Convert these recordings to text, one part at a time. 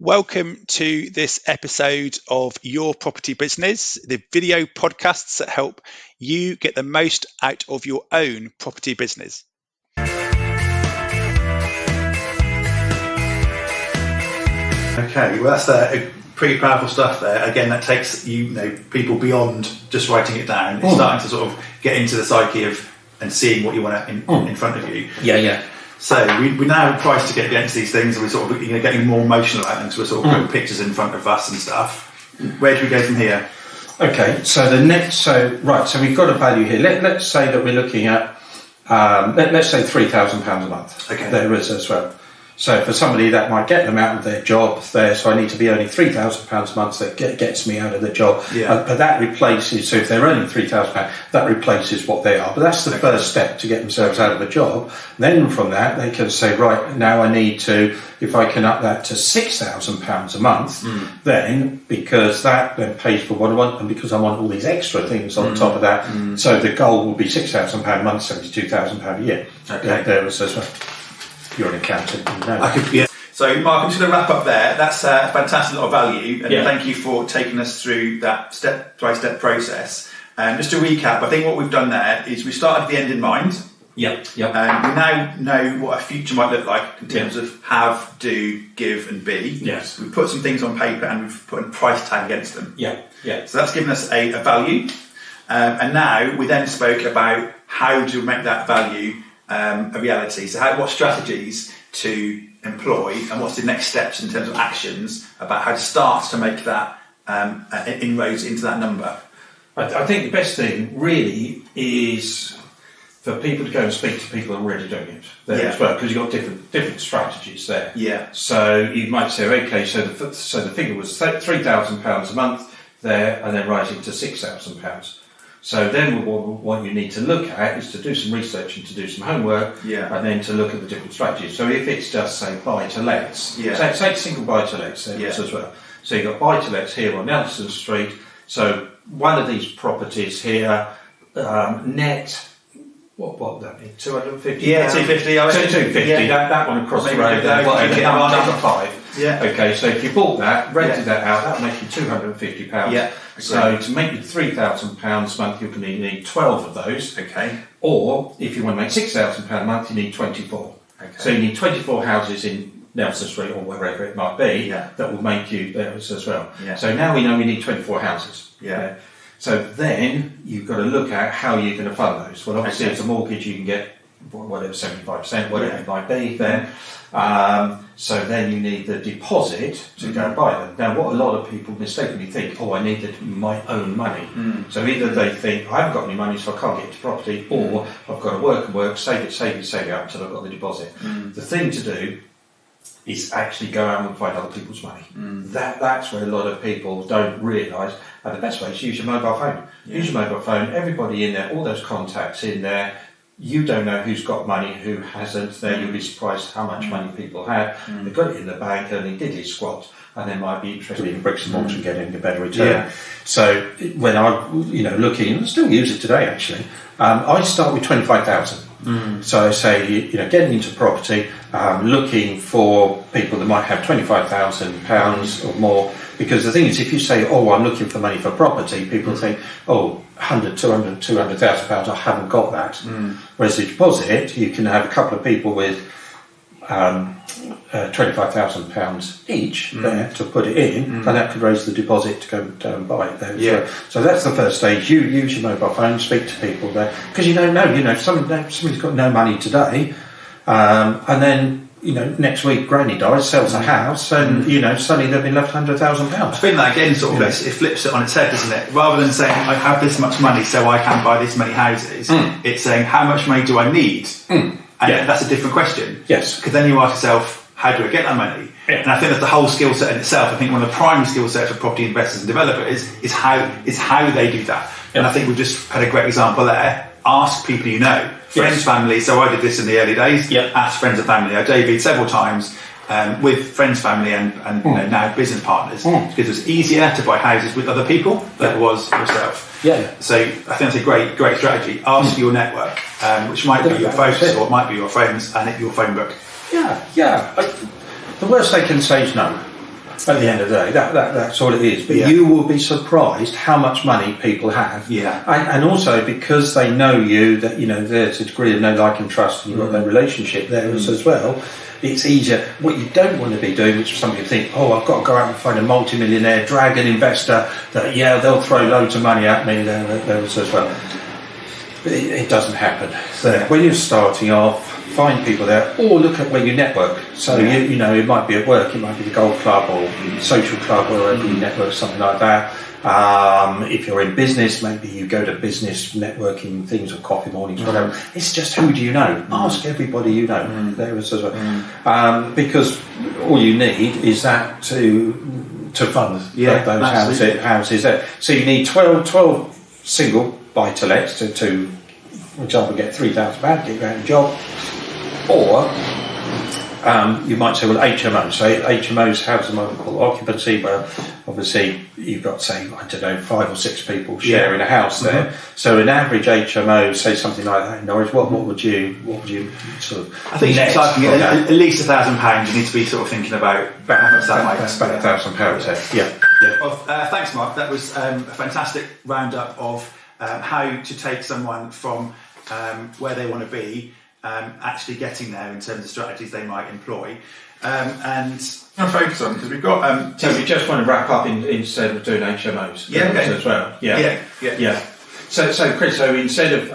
Welcome to this episode of Your Property Business, the video podcasts that help you get the most out of your own property business. Okay, well, that's pretty powerful stuff there. Again, that takes people beyond just writing it down. It's starting to sort of get into the psyche of and seeing what you want in front of you. Yeah. So we now have priced to get against these things, and we're sort of getting more emotional about them. So we're sort of putting pictures in front of us and stuff. Where do we go from here? Okay, so so we've got a value here. Let's say that we're looking at let's say £3,000 a month. Okay, there is as well. So for somebody that might get them out of their job there, so I need to be earning £3,000 a month that gets me out of the job. Yeah. But that replaces, so if they're earning £3,000, that replaces what they are. But that's the first step to get themselves out of a job. Then from that, they can say, right, now I need to, if I can up that to £6,000 a month, then because that then pays for what I want, and because I want all these extra things on top of that, so the goal will be £6,000 a month, £72,000 a year. Okay. There was as well. You're an accountant, you know. So, Mark, I'm just going to wrap up there. That's a fantastic lot of value, and thank you for taking us through that step-by-step process. Just to recap, I think what we've done there is we started at the end in mind. Yep. We now know what a future might look like in terms of have, do, give, and be. Yes. We've put some things on paper and we've put a price tag against them. Yeah. So that's given us a value. And now we then spoke about how to make that value a reality. So what strategies to employ and what's the next steps in terms of actions about how to start to make that inroads into that number. I think the best thing really is for people to go and speak to people who are already doing it there as well, because you've got different strategies there. Yeah. So you might say, okay, so the figure was £3,000 a month there, and then rising to £6,000. So then what you need to look at is to do some research and to do some homework, and then to look at the different strategies. So if it's just, say, buy-to-lets, say single buy-to-lets as well. So you've got buy-to-lets here on Nelson Street. So one of these properties here, net, what would that be, 250? Yeah, 250. I reckon. 250, that one across the road, number 5. Yeah. Okay, so if you bought that, rented that out, that would make you £250. Yeah. So to make you £3,000 a month, you're going to need 12 of those. Okay. Or if you want to make £6,000 a month, you need 24. Okay. So you need 24 houses in Nelson Street or wherever it might be that will make you those as well. Yeah. So now we know we need 24 houses. Yeah. So then you've got to look at how you're going to fund those. Well, obviously, it's a mortgage, you can get whatever 75%, whatever it might be then. So then you need the deposit to go and buy them. Now, what a lot of people mistakenly think, I need my own money. So either they think, I haven't got any money, so I can't get into property, or I've got to work, save it up until I've got the deposit. The thing to do is actually go out and find other people's money. That's where a lot of people don't realise. And the best way is use your mobile phone. Use your mobile phone, everybody in there, all those contacts in there. You don't know who's got money, who hasn't. There, you'll be surprised how much money people have. They've got it in the bank, earning diddly squat, and they might be interested in bricks and mortar and getting a better return. Yeah. So when I'm, looking, I still use it today actually. I start with 25,000. So I say, getting into property, looking for people that might have £25,000 or more. Because the thing is, if you say, I'm looking for money for property, people think, 100, 200, £200,000, I haven't got that. Whereas the deposit, you can have a couple of people with £25,000 each there to put it in, and that could raise the deposit to go and buy it there as well. So that's the first stage. You use your mobile phone, speak to people there, because you don't know, somebody's got no money today, and then next week Granny dies, sells a house, and suddenly they've been left £100,000. I think that again it flips it on its head, doesn't it? Rather than saying I have this much money so I can buy this many houses, it's saying how much money do I need? And that's a different question. Yes. Because then you ask yourself, how do I get that money? Yeah. And I think that's the whole skill set in itself. I think one of the prime skill sets for property investors and developers is how they do that. And I think we've just had a great example there. Ask people you know. Friends, family. So I did this in the early days. Ask friends and family. I JV'd several times with friends, family, and now business partners, because it was easier to buy houses with other people than it was yourself. So I think that's a great strategy. Ask your network, which might be your focus or it might be your friends and your phone book. The worst they can say is no. At the end of the day, that's all it is. But Yeah. you will be surprised how much money people have. Yeah. And also because they know you, that there's a degree of know, like, and trust, and you've got that relationship there as well. It's easier. What you don't want to be doing, which some people think, I've got to go out and find a multi-millionaire dragon investor that they'll throw loads of money at me there as well. But it doesn't happen. So when you're starting off, find people there, or look at where you network. So it might be at work, it might be the golf club or social club, or wherever you network, something like that. If you're in business, maybe you go to business networking things or coffee mornings, whatever. It's just, who do you know? Ask everybody you know there as well. Because all you need is that to fund those houses there. So you need 12 single buy-to-lets to, for example, get £3,000, get you out of a job. Or you might say, well, HMOs. So HMOs, housing multiple occupancy, but obviously you've got, say, 5 or 6 people sharing a house there. So an average HMO, say something like that in Norwich, what would you sort of? I think you're talking at least £1,000. You need to be sort of thinking about how much that might. That's about £1,000. Yeah. Well, thanks, Mark. That was a fantastic roundup of how to take someone from where they want to be. Actually getting there in terms of strategies they might employ, and I'll focus on, because we've got. So we just want to wrap up instead of doing HMOs. As well. Yeah. So Chris, instead of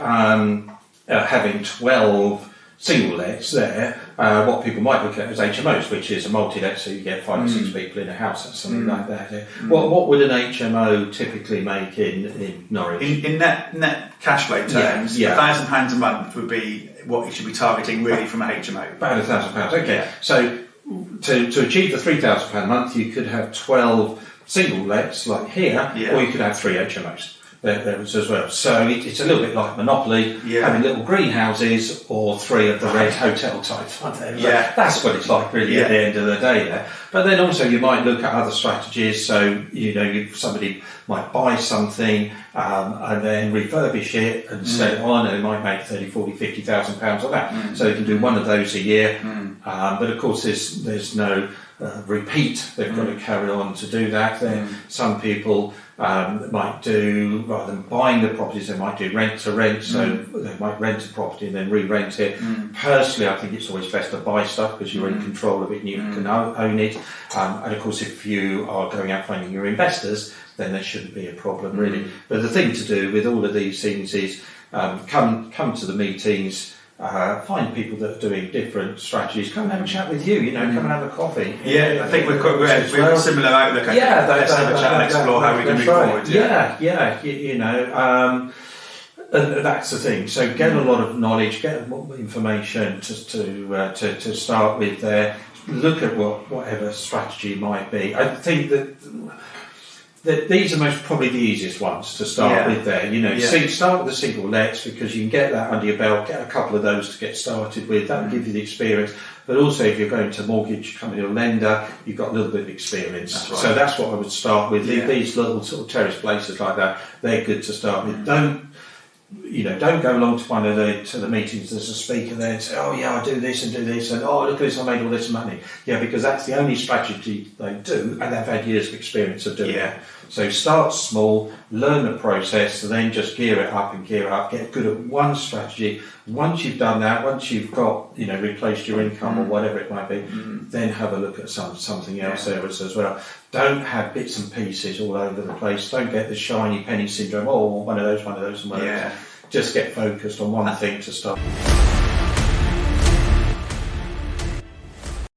having 12 single lets there, what people might look at is HMOs, which is a multi-let, so you get 5 or 6 people in a house or something like that. Yeah. What would an HMO typically make in Norwich? In net cash flow terms, £1,000 a month would be what you should be targeting really from a HMO. About £1,000. Okay. Yeah. So to achieve the £3,000 a month, you could have 12 single lets like here, or you could have 3 HMOs. There was as well. So it's a little bit like Monopoly, having little greenhouses or 3 of the red hotel types. That's what it's like really at the end of the day there. But then also you might look at other strategies. So, somebody might buy something and then refurbish it and sell it on, and they might make 30, 40, 50,000 pounds on that. So they can do one of those a year. But of course there's no repeat. They've got to carry on to do that. Then some people might do, rather than buying the properties, they might do rent to rent, so they might rent a property and then re-rent it. Personally, I think it's always best to buy stuff because you're in control of it and you can own it. And of course, if you are going out finding your investors, then there shouldn't be a problem really. But the thing to do with all of these things is come to the meetings. Find people that are doing different strategies. Come and have a chat with you. Come and have a coffee. I think we've got similar outlook. Let's have a chat and explore how we can move forward. And that's the thing. So get a lot of knowledge, get information to start with there. Look at whatever strategy might be. I think that these are probably the easiest ones to start with there. Start with the single lets because you can get that under your belt, get a couple of those to get started with. That will give you the experience. But also if you're going to mortgage company or lender, you've got a little bit of experience. That's right. So that's what I would start with. These little sort of terrace places like that, they're good to start with. Don't go along to one of the meetings. There's a speaker there and say, I do this and do this, and look at this, I made all this money. Because that's the only strategy they do, and they've had years of experience of doing it. So start small, learn the process, and then just gear it up, get good at one strategy. Once you've done that, once you've got, replaced your income or whatever it might be, then have a look at something else there as well. Don't have bits and pieces all over the place. Don't get the shiny penny syndrome. One of those, and one of those. Just get focused on one thing to start.